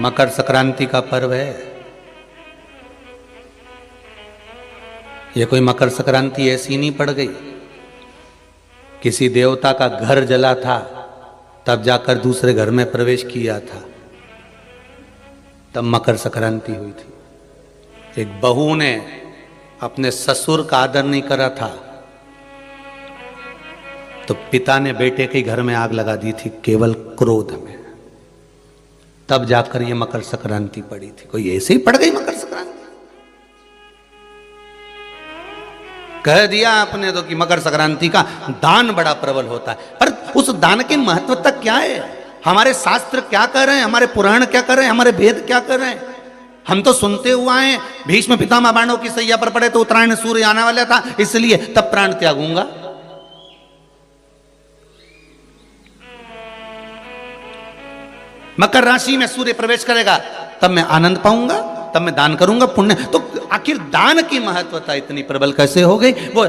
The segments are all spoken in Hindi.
मकर संक्रांति का पर्व है। ये कोई मकर संक्रांति ऐसी नहीं पड़ गई, किसी देवता का घर जला था तब जाकर दूसरे घर में प्रवेश किया था, तब मकर संक्रांति हुई थी। एक बहू ने अपने ससुर का आदर नहीं करा था तो पिता ने बेटे के घर में आग लगा दी थी केवल क्रोध में, तब जाकर ये मकर संक्रांति पड़ी थी। कोई ऐसे ही पड़ गई मकर संक्रांति? कह दिया आपने तो कि मकर संक्रांति का दान बड़ा प्रबल होता है, पर उस दान की महत्वता क्या है? हमारे शास्त्र क्या कर रहे हैं, हमारे पुराण क्या कर रहे हैं, हमारे वेद क्या कर रहे हैं? हम तो सुनते हुए आए भीष्म पितामह बाणों की सैया पर पड़े तो उत्तरायण सूर्य आने वाला था इसलिए तब प्राण त्यागूंगा। मकर राशि में सूर्य प्रवेश करेगा तब मैं आनंद पाऊंगा, तब मैं दान करूंगा पुण्य। तो आखिर दान की महत्वता इतनी प्रबल कैसे हो गई? वो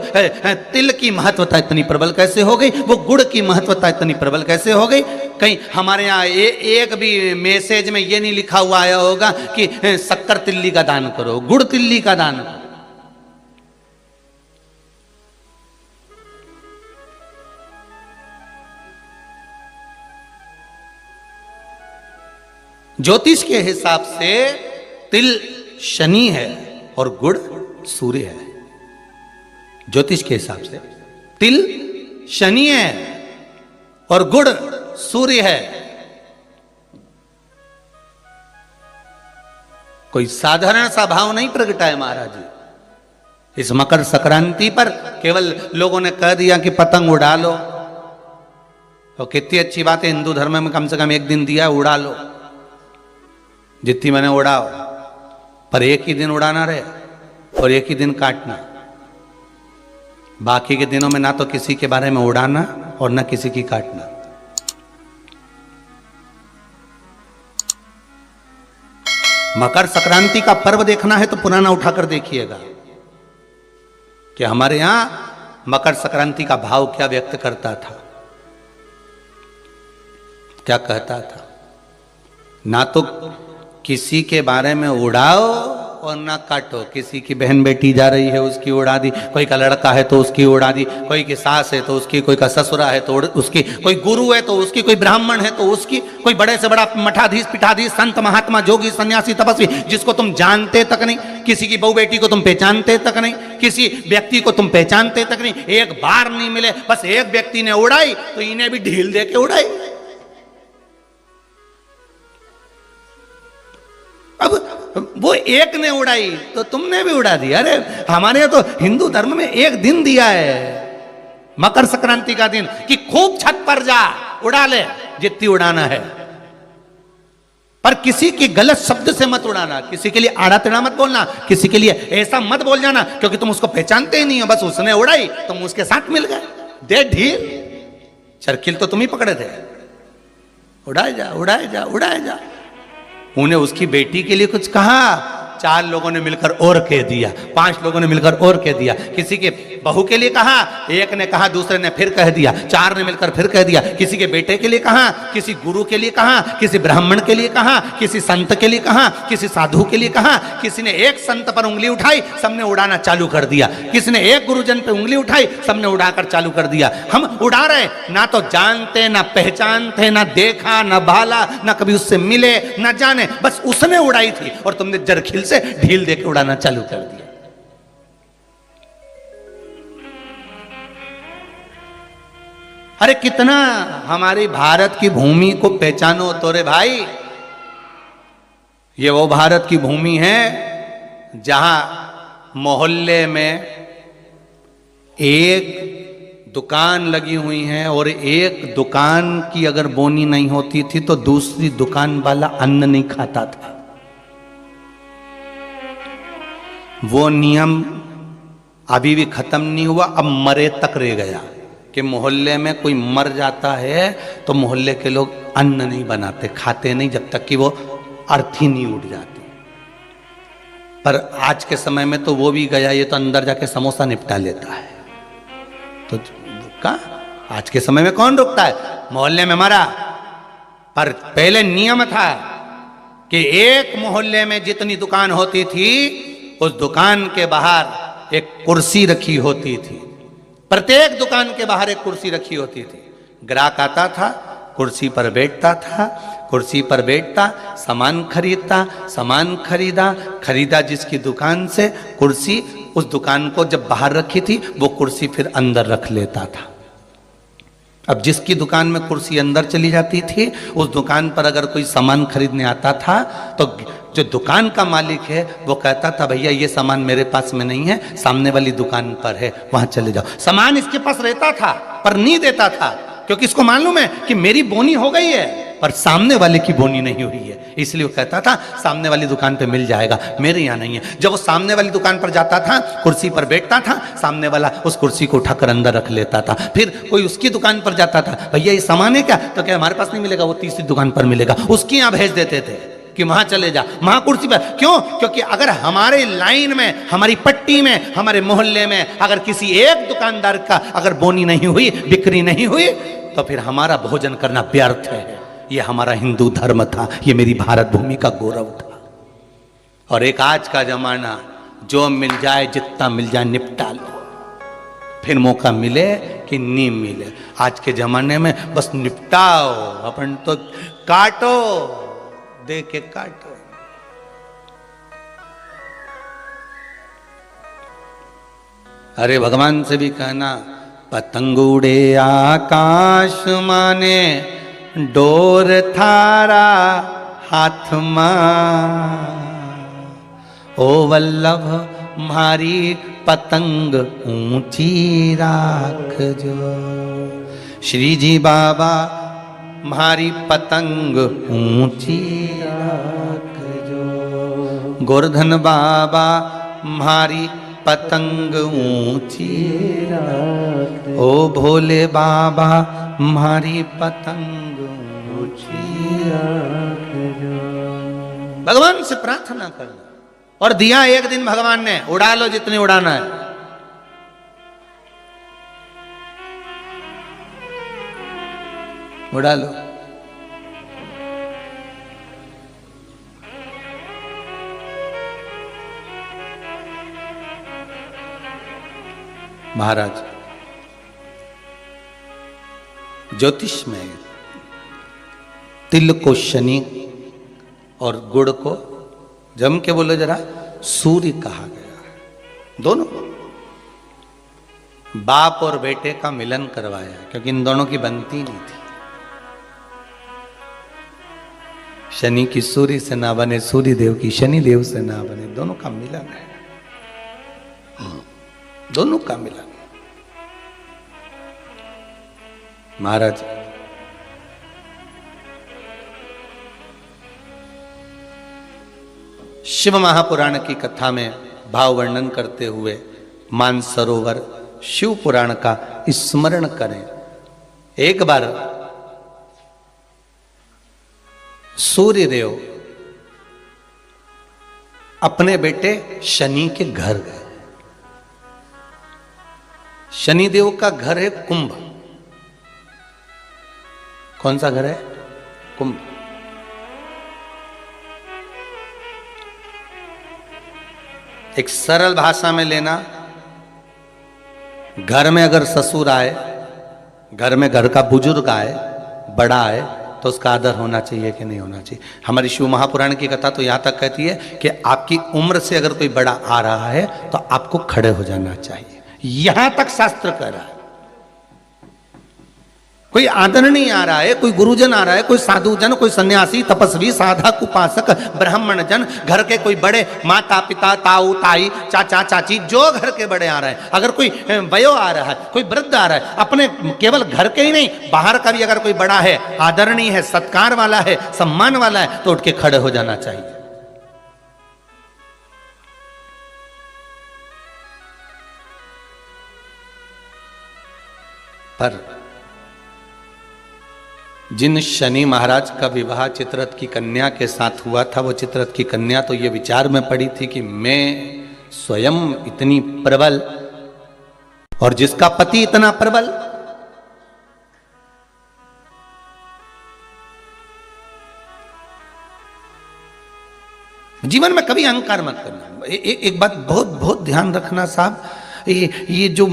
तिल की महत्वता इतनी प्रबल कैसे हो गई? वो गुड़ की महत्वता इतनी प्रबल कैसे हो गई? कहीं हमारे यहाँ एक भी मैसेज में ये नहीं लिखा हुआ आया होगा कि शक्कर तिल्ली का दान करो, गुड़ तिल्ली का दान करो। ज्योतिष के हिसाब से तिल शनि है और गुड़ सूर्य है। ज्योतिष के हिसाब से तिल शनि है और गुड़ सूर्य है। कोई साधारण सा भाव नहीं प्रगटा है महाराज जी। इस मकर संक्रांति पर केवल लोगों ने कह दिया कि पतंग उड़ा लो, तो कितनी अच्छी बात है, हिंदू धर्म में कम से कम एक दिन दिया उड़ा लो, जितनी मैंने उड़ाओ, पर एक ही दिन उड़ाना रहे और एक ही दिन काटना। बाकी के दिनों में ना तो किसी के बारे में उड़ाना और ना किसी की काटना। मकर संक्रांति का पर्व देखना है तो पुराना उठाकर देखिएगा कि हमारे यहां मकर संक्रांति का भाव क्या व्यक्त करता था, क्या कहता था। ना तो किसी के बारे में उड़ाओ और ना काटो। किसी की बहन बेटी जा रही है उसकी उड़ा दी, कोई का लड़का है तो उसकी उड़ा दी, कोई की सास है तो उसकी, कोई का ससुरा है तो उसकी, कोई गुरु है तो उसकी, कोई ब्राह्मण है तो उसकी, कोई बड़े से बड़ा मठाधीश पीठाधीश संत महात्मा जोगी सन्यासी तपस्वी जिसको तुम जानते तक नहीं, किसी की बहू बेटी को तुम पहचानते तक नहीं, किसी व्यक्ति को तुम पहचानते तक नहीं, एक बार नहीं मिले, बस एक व्यक्ति ने उड़ाई तो इन्हें भी ढील दे के उड़ाई। अब वो एक ने उड़ाई तो तुमने भी उड़ा दिया। अरे हमारे यहाँ तो हिंदू धर्म में एक दिन दिया है मकर संक्रांति का दिन कि खूब छत पर जा उड़ा ले जितनी उड़ाना है, पर किसी की गलत शब्द से मत उड़ाना, किसी के लिए आड़ा टेढ़ा मत बोलना, किसी के लिए ऐसा मत बोल जाना क्योंकि तुम उसको पहचानते ही नहीं हो, बस उसने उड़ाई तुम उसके साथ मिल गए। दे ढील, चरखिल तो तुम ही पकड़े थे। उड़ाए जा उड़ाए जा उड़ाए जा। उन्हें उसकी बेटी के लिए कुछ कहा, 4 लोगों ने मिलकर और कह दिया, 5 लोगों ने मिलकर और कह दिया। किसी के बहू के लिए कहा, एक ने कहा, दूसरे ने फिर कह दिया, 4 ने मिलकर फिर कह दिया। किसी के बेटे के लिए कहा, किसी गुरु के लिए कहा, किसी ब्राह्मण के लिए कहा, किसी संत के लिए कहा, किसी साधु के लिए कहा। किसी ने एक संत पर उंगली उठाई, सबने उड़ाना चालू कर दिया। किसी ने एक गुरुजन पे उंगली उठाई, सबने उड़ाकर चालू कर दिया। हम उड़ा रहे, ना तो जानते ना पहचानते, ना देखा ना भाला, ना कभी उससे मिले ना जाने, बस उसने उड़ाई थी और तुमने जरखिल से ढील देकर उड़ाना चालू कर दिया। अरे कितना हमारी भारत की भूमि को पहचानो तो रे भाई। ये वो भारत की भूमि है जहां मोहल्ले में एक दुकान लगी हुई है और एक दुकान की अगर बोनी नहीं होती थी तो दूसरी दुकान वाला अन्न नहीं खाता था। वो नियम अभी भी खत्म नहीं हुआ, अब मरे तक रह गया कि मोहल्ले में कोई मर जाता है तो मोहल्ले के लोग अन्न नहीं बनाते, खाते नहीं जब तक कि वो अर्थी नहीं उठ जाती। पर आज के समय में तो वो भी गया, ये तो अंदर जाके समोसा निपटा लेता है। तो का आज के समय में कौन रुकता है? मोहल्ले में मरा, पर पहले नियम था कि एक मोहल्ले में जितनी दुकान होती थी उस दुकान के बाहर एक कुर्सी रखी होती थी। प्रत्येक दुकान के बाहर एक कुर्सी रखी होती थी। ग्राहक आता था, कुर्सी पर बैठता था, कुर्सी पर बैठता, सामान खरीदता, सामान खरीदा जिसकी दुकान से कुर्सी, उस दुकान को जब बाहर रखी थी वो कुर्सी फिर अंदर रख लेता था। अब जिसकी दुकान में कुर्सी अंदर चली जाती थी, उस दुकान पर अगर कोई सामान खरीदने आता था तो जो दुकान का मालिक है वो कहता था भैया ये सामान मेरे पास में नहीं है, सामने वाली दुकान पर है, वहां चले जाओ। सामान इसके पास रहता था पर नहीं देता था, क्योंकि इसको मालूम है कि मेरी बोनी हो गई है पर सामने वाले की बोनी नहीं हुई है, इसलिए वो कहता था सामने वाली दुकान पे मिल जाएगा, मेरे यहाँ नहीं है। जब वो सामने वाली दुकान पर जाता था, कुर्सी पर बैठता था, सामने वाला उस कुर्सी को उठाकर अंदर रख लेता था। फिर कोई उसकी दुकान पर जाता था, भैया ये सामान है क्या, तो क्या हमारे पास नहीं मिलेगा, वो तीसरी दुकान पर मिलेगा, उसकी यहाँ भेज देते थे कि वहां चले जा, वहां कुर्सी पर। क्यों? क्योंकि अगर हमारे लाइन में, हमारी पट्टी में, हमारे मोहल्ले में अगर किसी एक दुकानदार का अगर बोनी नहीं हुई, बिक्री नहीं हुई, तो फिर हमारा भोजन करना व्यर्थ है। ये हमारा हिंदू धर्म था, ये मेरी भारत भूमि का गौरव था। और एक आज का जमाना, जो मिल जाए जितना मिल जाए निपटा लो, फिर मौका मिले कि नहीं मिले। आज के जमाने में बस निपटाओ, अपन तो काटो, दे के काटो। अरे भगवान से भी कहना, पतंग उड़े आकाश माने, डोर थारा हाथ मां, ओ वल्लभ मारी पतंग ऊंची राख जो। श्री जी बाबा मारी पतंग ऊंची राख जो, गोवर्धन बाबा मारी पतंग ऊंची राख, ओ भोले बाबा मारी पतंग ऊंची राख जो। भगवान से प्रार्थना करना, और दिया एक दिन भगवान ने, उड़ा लो जितनी उड़ाना है। उड़ा लो। महाराज ज्योतिष में तिल को शनि और गुड़ को जम के बोलो जरा सूर्य कहा गया है। दोनों बाप और बेटे का मिलन करवाया, क्योंकि इन दोनों की बनती नहीं थी। शनि की सूर्य से ना बने, सूर्य देव की शनि देव से ना बने, दोनों का मिलन है, दोनों का मिलन। महाराज शिव महापुराण की कथा में भाव वर्णन करते हुए मानसरोवर शिव पुराण का स्मरण करें। एक बार सूर्य देव अपने बेटे शनि के घर गए। शनि देव का घर है कुंभ। कौन सा घर है? कुंभ। एक सरल भाषा में लेना, घर में अगर ससुर आए, घर में घर का बुजुर्ग आए, बड़ा आए, तो उसका आदर होना चाहिए कि नहीं होना चाहिए। हमारी शिव महापुराण की कथा तो यहां तक कहती है कि आपकी उम्र से अगर कोई बड़ा आ रहा है तो आपको खड़े हो जाना चाहिए। यहां तक शास्त्र कह रहा है। कोई आदरणीय आ रहा है, कोई गुरुजन आ रहा है, कोई साधु जन, कोई सन्यासी, तपस्वी, साधक, उपासक, ब्राह्मण जन, घर के कोई बड़े, माता पिता, ताऊ ताई, चाचा चाची, जो घर के बड़े आ रहे हैं, अगर कोई वयो आ रहा है, कोई वृद्ध आ रहा है, अपने केवल घर के ही नहीं बाहर का भी अगर कोई बड़ा है, आदरणीय है, सत्कार वाला है, सम्मान वाला है, तो उठ के खड़े हो जाना चाहिए। पर जिन शनि महाराज का विवाह चित्ररथ की कन्या के साथ हुआ था, वो चित्ररथ की कन्या तो ये विचार में पड़ी थी कि मैं स्वयं इतनी प्रबल और जिसका पति इतना प्रबल, जीवन में कभी अहंकार मत करना। एक बात बहुत बहुत ध्यान रखना साहब, ये जो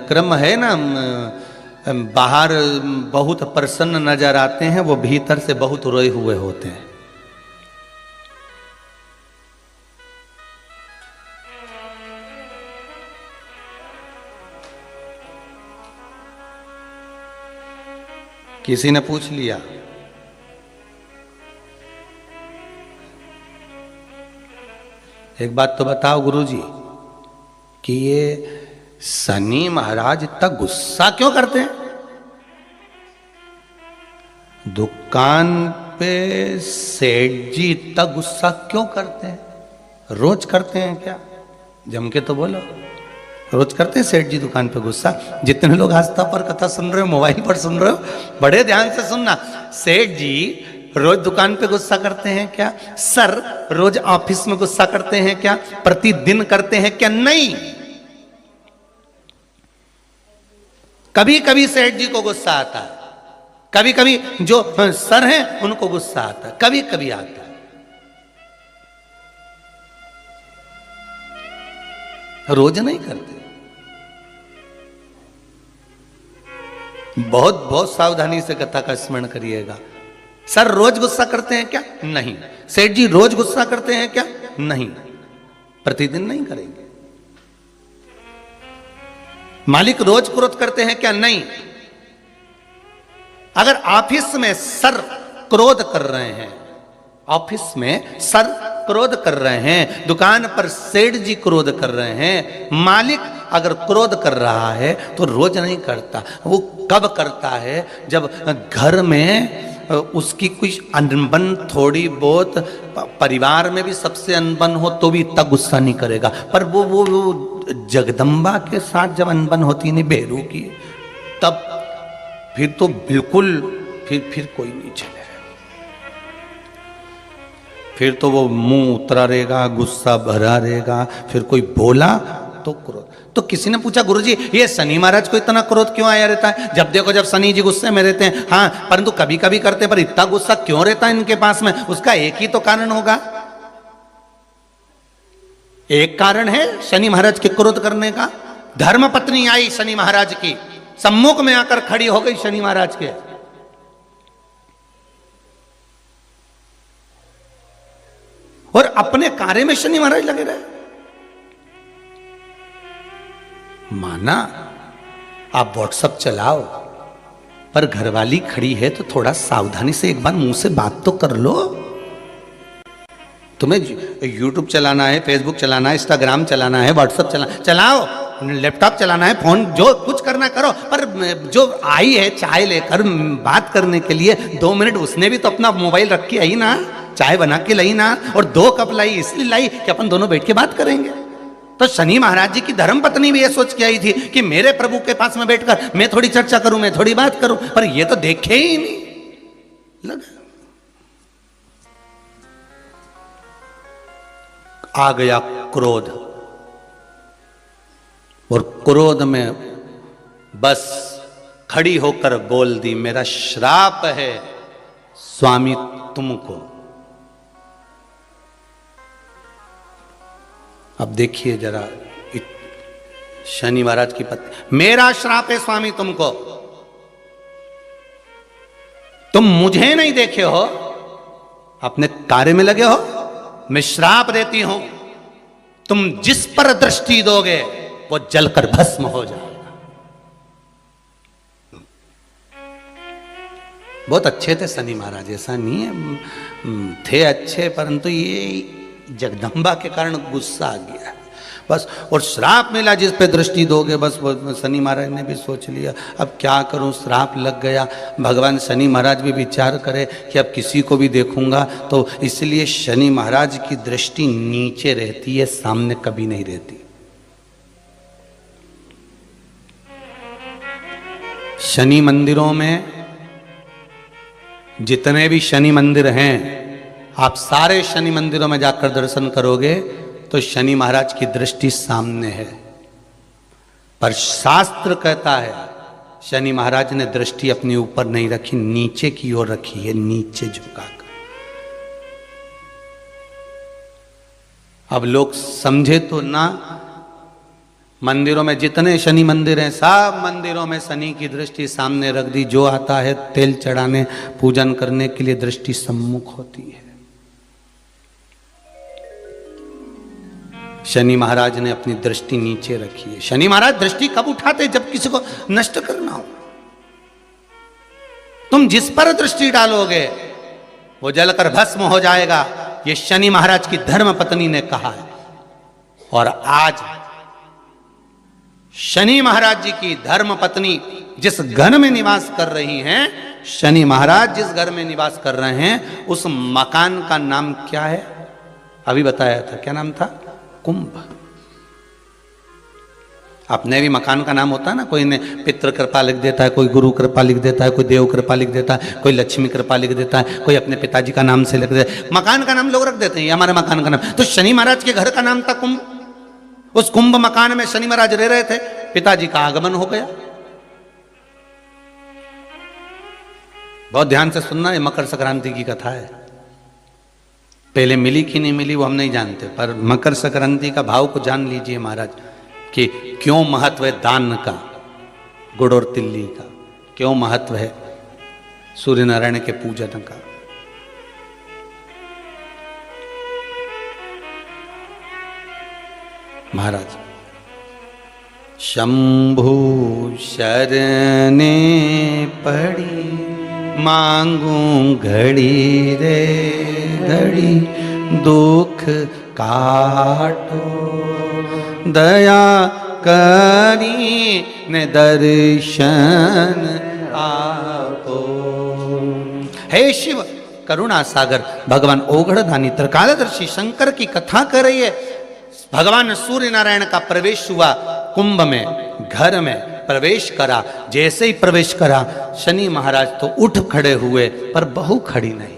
क्रम है ना, बाहर बहुत प्रसन्न नजर आते हैं, वो भीतर से बहुत रोए हुए होते हैं। किसी ने पूछ लिया एक बात तो बताओ गुरुजी कि ये शनि महाराज इतना गुस्सा क्यों करते हैं? दुकान पे सेठ जी इतना गुस्सा क्यों करते हैं? रोज करते हैं क्या? जम के तो बोलो, रोज करते हैं सेठ जी दुकान पे गुस्सा? जितने लोग आस्था पर कथा सुन रहे हो, मोबाइल पर सुन रहे हो, बड़े ध्यान से सुनना। सेठ जी रोज दुकान पे गुस्सा करते हैं क्या? सर रोज ऑफिस में गुस्सा करते हैं क्या? प्रतिदिन करते हैं क्या? नहीं। कभी कभी सेठ जी को गुस्सा आता है, कभी कभी जो सर हैं उनको गुस्सा आता है, कभी कभी आता है। रोज नहीं करते। बहुत बहुत सावधानी से कथा का स्मरण करिएगा। सर रोज गुस्सा करते हैं क्या? नहीं। सेठ जी रोज गुस्सा करते हैं क्या? नहीं। प्रतिदिन नहीं करेंगे। मालिक रोज क्रोध करते हैं क्या? नहीं। अगर ऑफिस में सर क्रोध कर रहे हैं, ऑफिस में सर क्रोध कर रहे हैं, दुकान पर सेठ जी क्रोध कर रहे हैं, मालिक अगर क्रोध कर रहा है तो रोज नहीं करता। वो कब करता है? जब घर में उसकी कुछ अनबन थोड़ी बहुत, परिवार में भी सबसे अनबन हो तो भी इतना गुस्सा नहीं करेगा। पर वो जगदम्बा के साथ जब अनबन होती नहीं बेरू की, तब फिर तो बिल्कुल फिर कोई नहीं चले। फिर तो वो मुंह उतरा रहेगा, गुस्सा भरा रहेगा। फिर कोई बोला तो क्रोध। तो किसी ने पूछा गुरुजी ये शनि महाराज को इतना क्रोध क्यों आया रहता है? जब देखो जब शनि जी गुस्से में रहते हैं। हाँ, परंतु कभी कभी करते, पर इतना गुस्सा क्यों रहता है इनके पास में? उसका एक ही तो कारण होगा। एक कारण है शनि महाराज के क्रोध करने का। धर्म पत्नी आई शनि महाराज की, सम्मुख में आकर खड़ी हो गई शनि महाराज के। और अपने कार्य में शनि महाराज लगे रहे। माना आप व्हाट्सएप चलाओ, पर घरवाली खड़ी है तो थोड़ा सावधानी से एक बार मुंह से बात तो कर लो। तुम्हें यूट्यूब चलाना है, फेसबुक चलाना है, इंस्टाग्राम चलाना है, व्हाट्सएप चलाओ, लैपटॉप चलाना है, फोन जो कुछ करना करो। पर जो आई है चाय लेकर बात करने के लिए 2 मिनट, उसने भी तो अपना मोबाइल रख के आई ना, चाय बना के लाई ना। और 2 कप लाई इसलिए लाई कि अपन दोनों बैठ के बात करेंगे। तो शनि महाराज जी की धर्म पत्नी भी ये सोच के आई थी कि मेरे प्रभु के पास में बैठकर मैं थोड़ी चर्चा करूं, मैं थोड़ी बात करूं। पर ये तो देखे ही नहीं लगा। आ गया क्रोध, और क्रोध में बस खड़ी होकर बोल दी, मेरा श्राप है स्वामी तुमको। अब देखिए जरा शनि महाराज की पत्नी, मेरा श्राप है स्वामी तुमको। तुम मुझे नहीं देखे हो, अपने कार्य में लगे हो। मैं श्राप देती हूं, तुम जिस पर दृष्टि दोगे वो जलकर भस्म हो जाएगा। बहुत अच्छे थे शनि महाराज, ऐसा नहीं है, थे अच्छे, परंतु ये जगदम्बा के कारण गुस्सा आ गया बस। और श्राप मिला, जिस पे दृष्टि दोगे बस। शनि महाराज ने भी सोच लिया अब क्या करूं, श्राप लग गया। भगवान शनि महाराज भी विचार करे कि अब किसी को भी देखूंगा तो, इसलिए शनि महाराज की दृष्टि नीचे रहती है, सामने कभी नहीं रहती। शनि मंदिरों में जितने भी शनि मंदिर हैं, आप सारे शनि मंदिरों में जाकर दर्शन करोगे तो शनि महाराज की दृष्टि सामने है। पर शास्त्र कहता है शनि महाराज ने दृष्टि अपने ऊपर नहीं रखी, नीचे की ओर रखी है, नीचे झुकाकर। अब लोग समझे तो ना, मंदिरों में जितने शनि मंदिर हैं सब मंदिरों में शनि की दृष्टि सामने रख दी। जो आता है तेल चढ़ाने पूजन करने के लिए दृष्टि सम्मुख होती है। शनि महाराज ने अपनी दृष्टि नीचे रखी है। शनि महाराज दृष्टि कब उठाते? जब किसी को नष्ट करना हो। तुम जिस पर दृष्टि डालोगे वो जलकर भस्म हो जाएगा। ये शनि महाराज की धर्म पत्नी ने कहा है। और आज शनि महाराज जी की धर्म पत्नी जिस घर में निवास कर रही हैं, शनि महाराज जिस घर में निवास कर रहे हैं, उस मकान का नाम क्या है? अभी बताया था, क्या नाम था? कुंभ। अपने भी मकान का नाम होता है ना, कोई ने पितृ कृपा लिख देता है, कोई गुरु कृपा लिख देता है, कोई देव कृपा लिख देता है, कोई लक्ष्मी कृपा लिख देता है, कोई अपने पिताजी का नाम से लिख देता है। मकान का नाम लोग रख देते हैं, ये हमारे मकान का नाम। तो शनि महाराज के घर का नाम था कुंभ। उस कुंभ मकान में शनि महाराज रह रहे थे, पिताजी का आगमन हो गया। बहुत ध्यान से सुनना, ये मकर संक्रांति की कथा है। पहले मिली कि नहीं मिली वो हम नहीं जानते, पर मकर संक्रांति का भाव को जान लीजिए महाराज कि क्यों महत्व है दान का, गुड़ और तिल्ली का, क्यों महत्व है सूर्य नारायण के पूजन का। महाराज, शंभु शरणे पड़ी मांगू घड़ी रे घड़ी, दुख काटो दया करी ने दर्शन आपो। हे शिव करुणा सागर भगवान ओघड़दानी त्रिकालदर्शी शंकर की कथा कर रही है। भगवान सूर्य नारायण का प्रवेश हुआ कुंभ में, घर में प्रवेश करा। जैसे ही प्रवेश करा शनि महाराज तो उठ खड़े हुए, पर बहू खड़ी नहीं।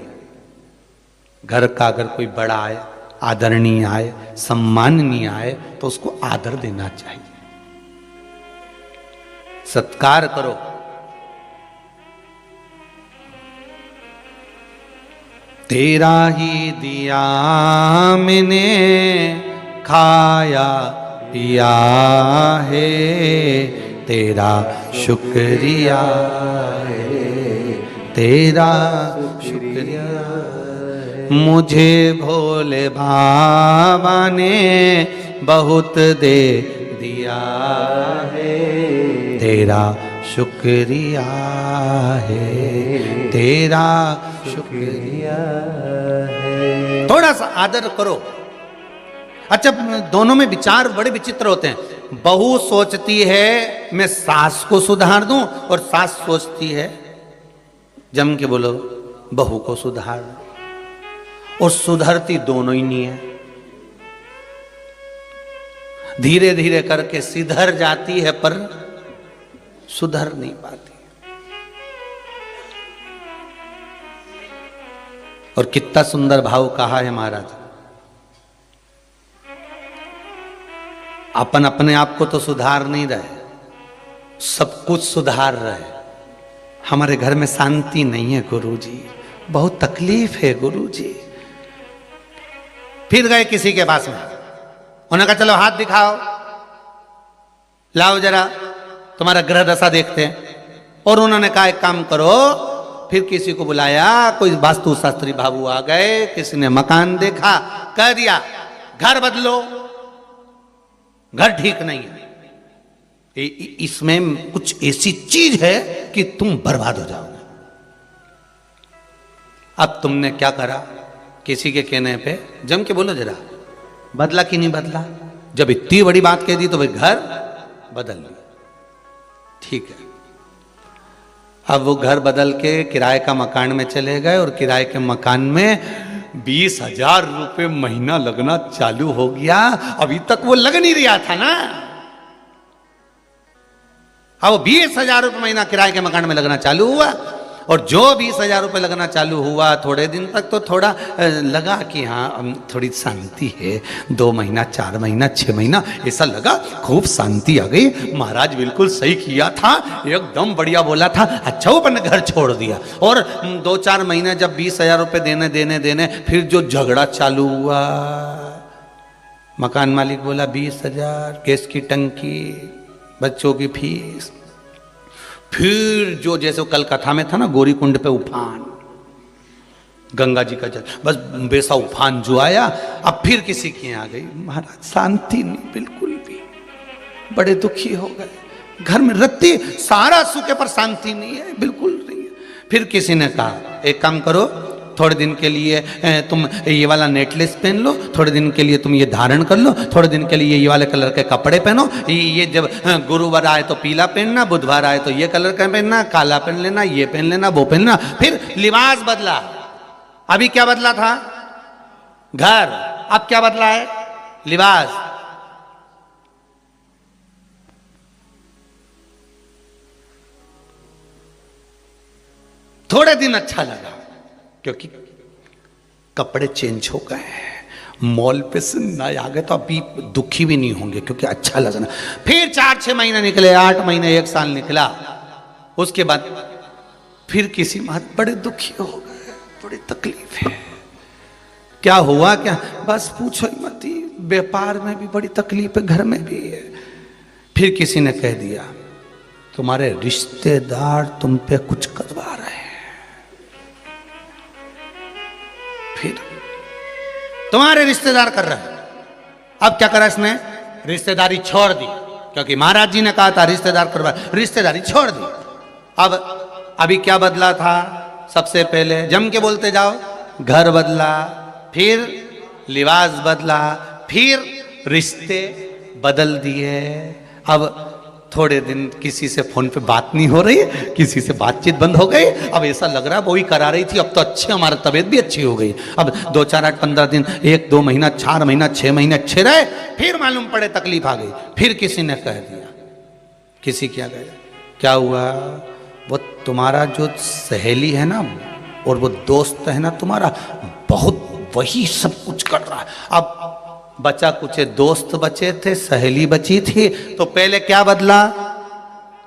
घर का अगर कोई बड़ा आए, आदरणीय आए, सम्माननीय आए, तो उसको आदर देना चाहिए, सत्कार करो। तेरा ही दिया मैंने खाया पिया है, तेरा शुक्रिया है, तेरा शुक्रिया। मुझे भोले बाबा ने बहुत दे दिया है, तेरा शुक्रिया है, तेरा शुक्रिया है। थोड़ा सा आदर करो। अच्छा, दोनों में विचार बड़े विचित्र होते हैं। बहू सोचती है मैं सास को सुधार दूं, और सास सोचती है, जम के बोलो, बहू को सुधार। और सुधरती दोनों ही नहीं है। धीरे धीरे करके सिधर जाती है, पर सुधर नहीं पाती। और कितना सुंदर भाव कहा है महाराज। अपन अपने आप को तो सुधार नहीं रहे, सब कुछ सुधार रहे। हमारे घर में शांति नहीं है गुरुजी, बहुत तकलीफ है गुरुजी। फिर गए किसी के पास में, उन्होंने कहा चलो हाथ दिखाओ, लाओ जरा तुम्हारा ग्रह दशा देखते हैं। और उन्होंने कहा एक काम करो, फिर किसी को बुलाया, कोई वास्तु शास्त्री बाबू आ गए, किसी ने मकान देखा, कह दिया घर बदलो, घर ठीक नहीं है, इसमें कुछ ऐसी चीज है कि तुम बर्बाद हो जाओगे। अब तुमने क्या करा? किसी के कहने पे जम के बोलो जरा, बदला कि नहीं बदला? जब इतनी बड़ी बात कह दी तो भाई घर बदल लिया, ठीक है। अब वो घर बदल के किराए का मकान में चले गए, और किराए के मकान में 20,000 रुपये महीना लगना चालू हो गया। अभी तक वो लग नहीं रहा था ना। अब 20,000 रुपये महीना किराए के मकान में लगना चालू हुआ, और जो 20,000 रुपये लगना चालू हुआ, थोड़े दिन तक तो थोड़ा लगा कि हाँ थोड़ी शांति है। 2 महीना, 4 महीना, 6 महीना ऐसा लगा, खूब शांति आ गई। महाराज बिल्कुल सही किया था, एकदम बढ़िया बोला था। अच्छा वो अपने घर छोड़ दिया। और 2-4 महीने जब 20,000 रुपये देने, फिर जो झगड़ा चालू हुआ, मकान मालिक बोला 20,000, गैस की टंकी, बच्चों की फीस। फिर जो जैसे कल कथा में था ना, गौरी कुंड पे उफान, गंगा जी का जल, बस वैसा उफान जो आया। अब फिर किसी की आ गई, महाराज शांति नहीं बिल्कुल भी, बड़े दुखी हो गए। घर में रत्ती सारा सूखे पर शांति नहीं है, बिल्कुल नहीं है। फिर किसी ने कहा एक काम करो, थोड़े दिन के लिए तुम ये वाला नेकलेस पहन लो, थोड़े दिन के लिए तुम ये धारण कर लो, थोड़े दिन के लिए ये वाले कलर के कपड़े पहनो। ये जब गुरुवार आए तो पीला पहनना, बुधवार आए तो ये कलर का पहनना, काला पहन लेना, ये पहन लेना, वो पहनना। फिर लिबास बदला। अभी क्या बदला था? घर। अब क्या बदला है? लिबास। थोड़े दिन अच्छा लगा क्योंकि कपड़े चेंज हो गए, मॉल पे से नए आ गए, तो अभी दुखी भी नहीं होंगे क्योंकि अच्छा लगना। फिर 4-6 महीने निकले, 8 महीने, 1 साल निकला। उसके बाद फिर किसी बात बड़े दुखी हो गए, बड़ी तकलीफ है। क्या हुआ? क्या? बस पूछो ही मत, व्यापार में भी बड़ी तकलीफ है, घर में भी है। फिर किसी ने कह दिया तुम्हारे रिश्तेदार तुम पे कुछ करवा रहे हैं। फिर तुम्हारे रिश्तेदार कर रहे हैं। अब क्या करा इसने? रिश्तेदारी छोड़ दी, क्योंकि महाराज जी ने कहा था रिश्तेदार करवा, रिश्तेदारी छोड़ दी। अब अभी क्या बदला था? सबसे पहले जम के बोलते जाओ, घर बदला, फिर लिबास बदला, फिर रिश्ते बदल दिए। अब थोड़े दिन किसी से फोन पे बात नहीं हो रही, किसी से बातचीत बंद हो गई। अब ऐसा लग रहा है वही करा रही थी, अब तो अच्छी, हमारी तबीयत भी अच्छी हो गई। अब 2, 4, 8, 15 दिन, 1, 2 महीना, 4 महीना, 6 महीने अच्छे रहे, फिर मालूम पड़े तकलीफ आ गई। फिर किसी ने कह दिया, किसी क्या गया, क्या हुआ? वो तुम्हारा जो सहेली है ना और वो दोस्त है ना तुम्हारा, बहुत वही सब कुछ कर रहा है। अब बचा कुछ दोस्त बचे थे, सहेली बची थी, तो पहले क्या बदला?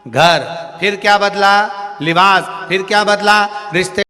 घर। फिर क्या बदला? लिबास। फिर क्या बदला? रिश्ते।